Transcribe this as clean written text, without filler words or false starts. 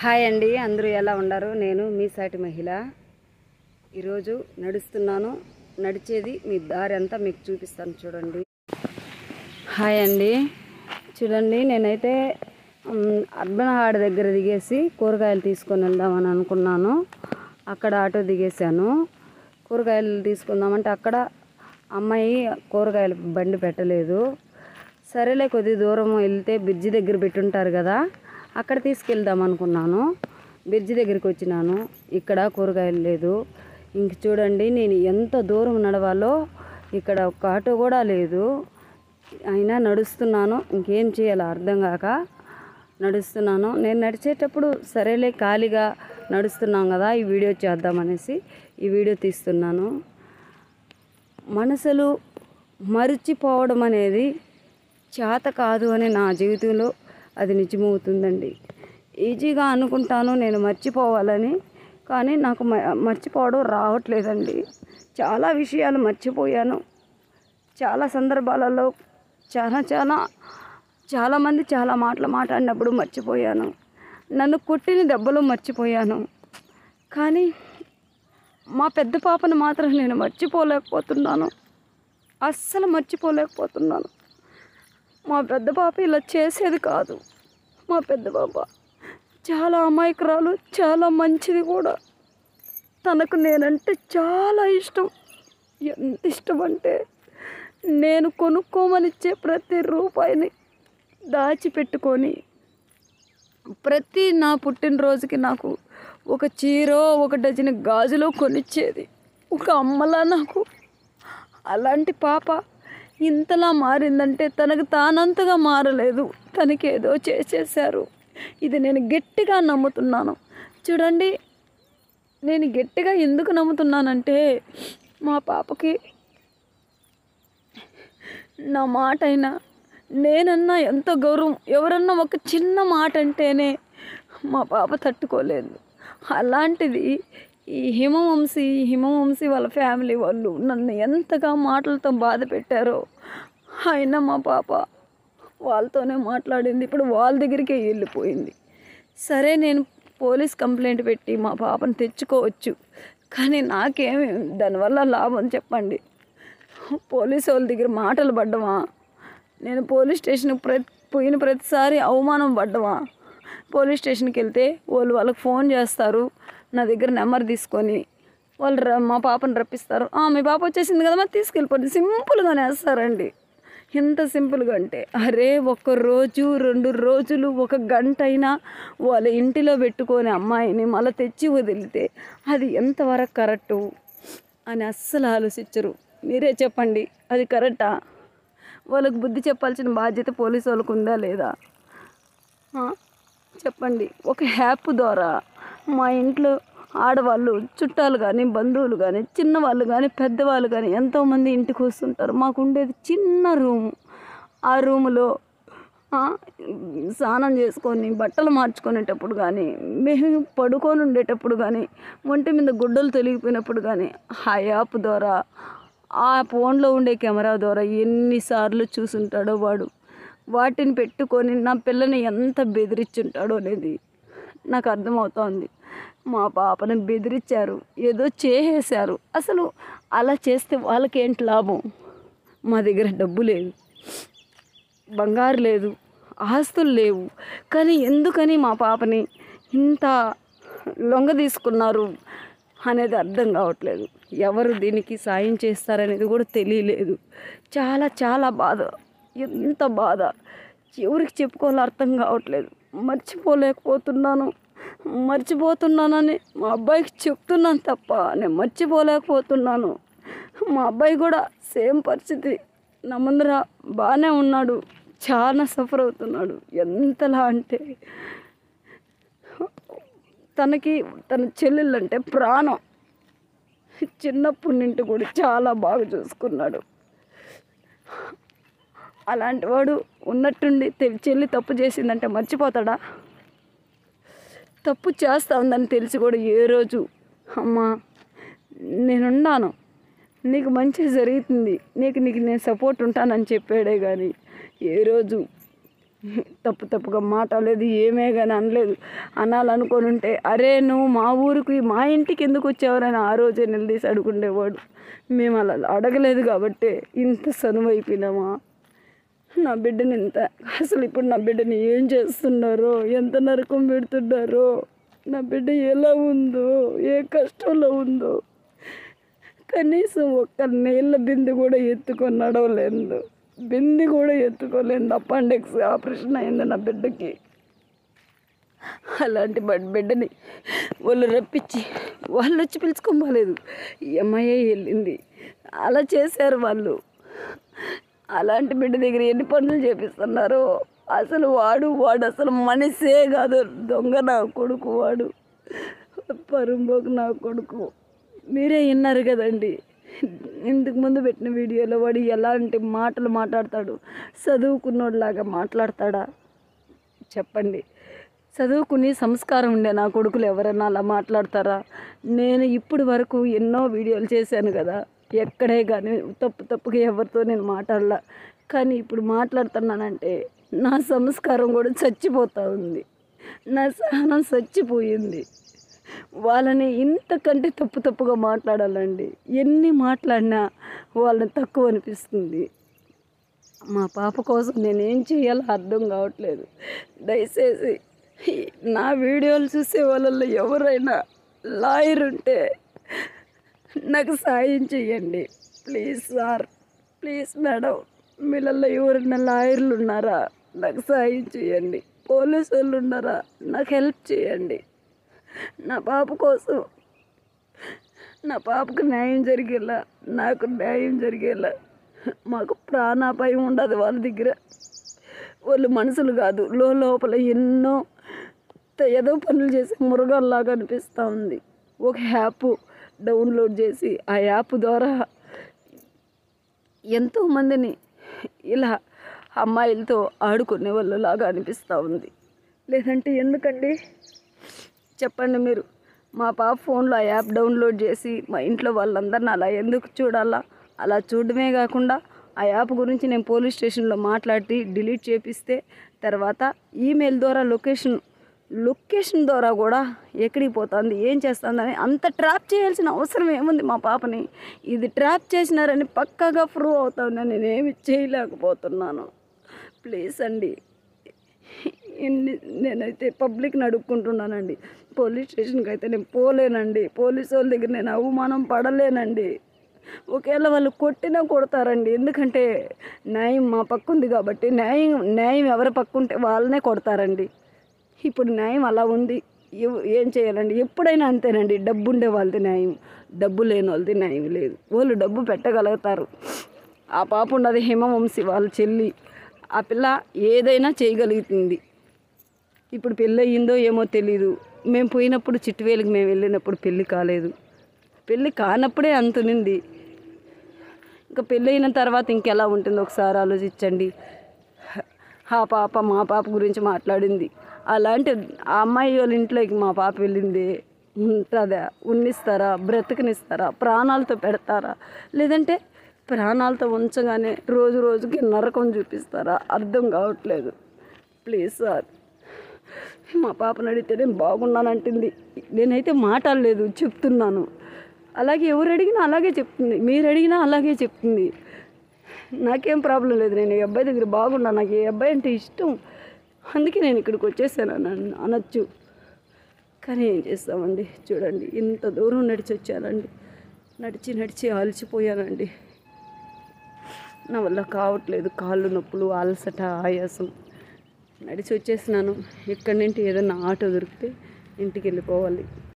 Hi అండి, అందరూ ఎలా ఉన్నారు? నేను మీ సాటి మహిళ. ఈరోజు నడుస్తున్నాను. నడిచేది మీ దారి అంతా మీకు చూపిస్తాను, చూడండి. హాయ్ అండి, చూడండి. నేనైతే అర్బన్ హాడ్ దగ్గర దిగేసి కూరగాయలు తీసుకొని వెళ్దామని అనుకున్నాను. అక్కడ ఆటో దిగేశాను. కూరగాయలు తీసుకుందామంటే అక్కడ అమ్మాయి కూరగాయలు బండి పెట్టలేదు. సరేలే, కొద్ది దూరం వెళ్తే బ్రిడ్జి దగ్గర పెట్టుంటారు కదా, అక్కడ తీసుకెళ్దాం అనుకున్నాను. బ్రిడ్జి దగ్గరికి వచ్చినాను. ఇక్కడ కూరగాయలు లేదు. ఇంక చూడండి, నేను ఎంత దూరం నడవాలో ఇక్కడ ఒక ఆటో కూడా లేదు. అయినా నడుస్తున్నాను. ఇంకేం చేయాలో అర్థం కాక నడుస్తున్నాను. నేను నడిచేటప్పుడు సరేలే, ఖాళీగా నడుస్తున్నాం కదా, ఈ వీడియో చేద్దామనేసి ఈ వీడియో తీస్తున్నాను. మనసులు మరిచిపోవడం అనేది చేత కాదు అని నా జీవితంలో అది నిజమవుతుందండి. ఈజీగా అనుకుంటాను నేను మర్చిపోవాలని, కానీ నాకు మర్చిపోవడం రావట్లేదండి. చాలా విషయాలు మర్చిపోయాను. చాలా సందర్భాలలో చాలామంది చాలా మాటలు మాట్లాడినప్పుడు మర్చిపోయాను. నన్ను కొట్టిన దెబ్బలు మర్చిపోయాను. కానీ మా పెద్ద పాపను మాత్రం నేను మర్చిపోలేకపోతున్నాను. అస్సలు మర్చిపోలేకపోతున్నాను. మా పెద్ద పాప ఇలా చేసేది కాదు. మా పెద్ద పాప చాలా అమాయకురాలు, చాలా మంచిది కూడా. తనకు నేనంటే చాలా ఇష్టం. ఎంత ఇష్టం అంటే, నేను కొనుక్కోమనిచ్చే ప్రతి రూపాయిని దాచిపెట్టుకొని ప్రతి నా పుట్టినరోజుకి నాకు ఒక చీరో ఒక డజన్ గాజులో కొనిచ్చేది ఒక అమ్మలా నాకు. అలాంటి పాప ఇంతలా మారిందంటే తనకు తానంతగా మారలేదు, తనకేదో చేసేసారు. ఇది నేను గట్టిగా నమ్ముతున్నాను. చూడండి, నేను గట్టిగా ఎందుకు నమ్ముతున్నానంటే, మా పాపకి నా మాట అయినా నేనన్నా ఎంతో గౌరవం. ఎవరన్నా ఒక చిన్న మాట అంటేనే మా పాప తట్టుకోలేదు. అలాంటిది ఈ హిమవంశీ వాళ్ళ ఫ్యామిలీ వాళ్ళు నన్ను ఎంతగా మాటలతో బాధ పెట్టారో, అయినా మా పాప వాళ్ళతోనే మాట్లాడింది. ఇప్పుడు వాళ్ళ దగ్గరికే వెళ్ళిపోయింది. సరే, నేను పోలీస్ కంప్లైంట్ పెట్టి మా పాపను తెచ్చుకోవచ్చు, కానీ నాకేమి దానివల్ల లాభం చెప్పండి? పోలీసు వాళ్ళ దగ్గర మాటలు పడ్డమా? నేను పోలీస్ స్టేషన్కి పోయిన ప్రతిసారి అవమానం పడ్డమా? పోలీస్ స్టేషన్కి వెళ్తే వాళ్ళకి ఫోన్ చేస్తారు, నా దగ్గర నెంబర్ తీసుకొని వాళ్ళు మా పాపను రప్పిస్తారు. మీ పాప వచ్చేసింది కదా, మరి తీసుకెళ్ళిపోండి, సింపుల్గానే వేస్తారండి. ఎంత సింపుల్గా అంటే, అరే 1 రోజు 2 రోజులు 1 గంట అయినా వాళ్ళ ఇంటిలో పెట్టుకొని అమ్మాయిని మళ్ళీ తెచ్చి వదిలితే అది ఎంతవరకు కరెక్టు అని అస్సలు ఆలోచించరు. మీరే చెప్పండి, అది కరెక్టా? వాళ్ళకు బుద్ధి చెప్పాల్సిన బాధ్యత పోలీసు వాళ్ళకు ఉందా లేదా? చెప్పండి. ఒక యాప్ ద్వారా మా ఇంట్లో ఆడవాళ్ళు, చుట్టాలు కానీ, బంధువులు కానీ, చిన్నవాళ్ళు కానీ, పెద్దవాళ్ళు కానీ ఎంతోమంది ఇంటికి వస్తుంటారు. మాకు ఉండేది చిన్న రూము. ఆ రూములో స్నానం చేసుకొని బట్టలు మార్చుకునేటప్పుడు కానీ, మేము పడుకొని ఉండేటప్పుడు కానీ, ఒంటి మీద గుడ్డలు తొలగిపోయినప్పుడు కానీ ఆ యాప్ ద్వారా, ఆ ఫోన్లో ఉండే కెమెరా ద్వారా ఎన్నిసార్లు చూసుంటాడో వాడు. వాటిని పెట్టుకొని నా పిల్లని ఎంత బెదిరించుంటాడో అనేది నాకు అర్థమవుతోంది. మా పాపను బెదిరించారు, ఏదో చేసేశారు. అసలు అలా చేస్తే వాళ్ళకేంటి లాభం? మా దగ్గర డబ్బు లేదు, బంగారు లేదు, ఆస్తులు లేవు. కానీ ఎందుకని మా పాపని ఇంత లొంగ తీసుకున్నారు అనేది అర్థం కావట్లేదు. ఎవరు దీనికి సాయం చేస్తారనేది కూడా తెలియలేదు. చాలా చాలా బాధ, ఎంత బాధ, ఎవరికి చెప్పుకోవాలో అర్థం కావట్లేదు. మర్చిపోతున్నానని మా అబ్బాయికి చెప్తున్నాను తప్ప నేను మర్చిపోలేకపోతున్నాను. మా అబ్బాయి కూడా సేమ్ పరిస్థితి. నా ముందర బాగానే ఉన్నాడు, చాలా సఫర్ అవుతున్నాడు. ఎంతలా అంటే, తనకి తన చెల్లెళ్ళంటే ప్రాణం. చిన్నప్పటి నుండి కూడా చాలా బాగా చూసుకున్నాడు. అలాంటి వాడు ఉన్నట్టుండి చెల్లి తప్పు చేసిందంటే మర్చిపోతాడా? తప్పు చేస్తా ఉందని తెలిసి కూడా ఏ రోజు అమ్మా నేనున్నాను, నీకు మంచి జరుగుతుంది, నీకు నేను సపోర్ట్ ఉంటానని చెప్పాడే కానీ ఏ రోజు తప్పుగా మాట్లాడలేదు, ఏమే కానీ అనలేదు. అనాలనుకొని ఉంటే అరే నువ్వు మా ఊరికి మా ఇంటికి ఎందుకు వచ్చావరని ఆ రోజే నిలదీసి అడుగుండేవాడు. మేము అలా అడగలేదు కాబట్టి ఇంత సనువైపోయినామా. నా బిడ్డని ఇంత అసలు ఇప్పుడు నా బిడ్డని ఏం చేస్తున్నారో, ఎంత నరకం పెడుతున్నారో, నా బిడ్డ ఎలా ఉందో, ఏ కష్టంలో ఉందో, కనీసం ఒక్క నీళ్ళ బిందె కూడా ఎత్తుకొని నడవలేదు, బిందె కూడా ఎత్తుకోలేదు. అపెండిక్స్ ఆపరేషన్ అయింది నా బిడ్డకి. అలాంటి బిడ్డని వాళ్ళు రప్పించి వాళ్ళు వచ్చి పిలుచుకోలేదు, ఈ అమ్మాయే వెళ్ళింది. అలా చేశారు వాళ్ళు. అలాంటి బిడ్డ దగ్గర ఎన్ని పనులు చేపిస్తున్నారో. అసలు వాడు అసలు మనిషే కాదు, దొంగ నా కొడుకు, వాడు పరుంబోకు నా కొడుకు. మీరే విన్నారు కదండి ఇంతకు ముందు పెట్టిన వీడియోలో. వాడు ఎలాంటి మాటలు మాట్లాడతాడు? చదువుకున్నోడిలాగా మాట్లాడతాడా చెప్పండి? చదువుకుని సంస్కారం ఉండే నా కొడుకులు ఎవరైనా అలా మాట్లాడతారా? నేను ఇప్పుడు వరకు ఎన్నో వీడియోలు చేశాను కదా, ఎక్కడే కానీ తప్పుగా ఎవరితో నేను మాట్లాడలా. కానీ ఇప్పుడు మాట్లాడుతున్నానంటే నా సంస్కారం కూడా చచ్చిపోతూ ఉంది, నా సహనం చచ్చిపోయింది. వాళ్ళని ఇంతకంటే తప్పుగా మాట్లాడాలండి. ఎన్ని మాట్లాడినా వాళ్ళని తక్కువ అనిపిస్తుంది. మా పాప కోసం నేనేం చేయాలో అర్థం కావట్లేదు. దయచేసి నా వీడియోలు చూసే వాళ్ళల్లో ఎవరైనా లాయర్ ఉంటే నాకు సాయం చేయండి ప్లీజ్ సార్, ప్లీజ్ మేడం. మీళ్ళల్లో ఎవరైనా లాయర్లు ఉన్నారా? నాకు సాయం చేయండి. పోలీసు వాళ్ళు ఉన్నారా? నాకు హెల్ప్ చేయండి. నా పాప కోసం, నా పాపకు న్యాయం జరిగేలా, నాకు న్యాయం జరిగేలా. మాకు ప్రాణాపాయం ఉండదు వాళ్ళ దగ్గర. వాళ్ళు మనుషులు కాదు, లోపల ఎన్నో ఏదో పనులు చేసి మురుగల్లాగా అనిపిస్తూ ఉంది. ఒక యాప్ డౌన్లోడ్ చేసి ఆ యాప్ ద్వారా ఎంతోమందిని ఇలా అమ్మాయిలతో ఆడుకునే వాళ్ళలాగా అనిపిస్తూ ఉంది. లేదంటే ఎందుకండి చెప్పండి మీరు? మా పాప ఫోన్లో ఆ యాప్ డౌన్లోడ్ చేసి మా ఇంట్లో వాళ్ళందరిని అలా ఎందుకు చూడాలా? అలా చూడడమే కాకుండా ఆ యాప్ గురించి నేను పోలీస్ స్టేషన్లో మాట్లాడి డిలీట్ చేపిస్తే తర్వాత ఈమెయిల్ ద్వారా లొకేషన్ ద్వారా కూడా ఎక్కడికి పోతుంది, ఏం చేస్తుందని అంత ట్రాప్ చేయాల్సిన అవసరం ఏముంది మా పాపని? ఇది ట్రాప్ చేసినారని పక్కాగా ప్రూవ్ అవుతుందని నేనేమి చేయలేకపోతున్నాను. ప్లీజ్ అండి, నేనైతే పబ్లిక్ని అడుక్కుంటున్నానండి. పోలీస్ స్టేషన్కి అయితే నేను పోలేనండి. పోలీసు వాళ్ళ దగ్గర నేను అవమానం పడలేనండి. ఒకవేళ వాళ్ళు కొట్టినా కొడతారండి, ఎందుకంటే న్యాయం మా పక్క ఉంది కాబట్టి. న్యాయం ఎవరి పక్క ఉంటే వాళ్ళనే కొడతారండి. ఇప్పుడు న్యాయం అలా ఉంది, ఏం చేయాలండి? ఎప్పుడైనా అంతేనండి. డబ్బు ఉండే వాళ్ళది న్యాయం, డబ్బు లేని వాళ్ళది న్యాయం లేదు. వాళ్ళు డబ్బు పెట్టగలుగుతారు. ఆ పాప ఉన్నది హిమవంశి వాళ్ళ చెల్లి. ఆ పిల్ల ఏదైనా చేయగలుగుతుంది. ఇప్పుడు పెళ్ళి అయ్యిందో ఏమో తెలీదు. మేము పోయినప్పుడు చిట్టువేలికి మేము వెళ్ళినప్పుడు పెళ్ళి కాలేదు. పెళ్ళి కానప్పుడే అంతునింది. ఇంకా పెళ్ళి అయిన తర్వాత ఇంకెలా ఉంటుందో ఒకసారి ఆలోచించండి. ఆ పాప మా పాప గురించి మాట్లాడింది. అలాంటి ఆ అమ్మాయి వాళ్ళ ఇంట్లోకి మా పాప వెళ్ళింది. ఉంటుందా? ఉన్నిస్తారా? బ్రతకనిస్తారా? ప్రాణాలతో పెడతారా? లేదంటే ప్రాణాలతో ఉంచగానే రోజుకి నరకం చూపిస్తారా? అర్థం కావట్లేదు. ప్లీజ్ సార్, మా పాపను అడిగితే నేను బాగున్నానంటుంది. నేనైతే మాట్లాడలేదు, చెప్తున్నాను. అలాగే ఎవరు అడిగినా అలాగే చెప్తుంది, మీరు అడిగినా అలాగే చెప్తుంది. నాకేం ప్రాబ్లం లేదు, నేను ఈ అబ్బాయి దగ్గర బాగున్నాను, నాకు ఈ అబ్బాయి అంటే ఇష్టం, అందుకే నేను ఇక్కడికి వచ్చేసాను అనొచ్చు. కానీ ఏం చేస్తామండి? చూడండి, ఇంత దూరం నడిచి వచ్చానండి. నడిచి అలసిపోయానండి. నా వల్ల కావట్లేదు. కాళ్ళు నొప్పులు, అలసట, ఆయాసం. నడిచి వచ్చేసినాను. ఇక్కడి నుండి ఏదైనా ఆటో దొరికితే ఇంటికి వెళ్ళిపోవాలి.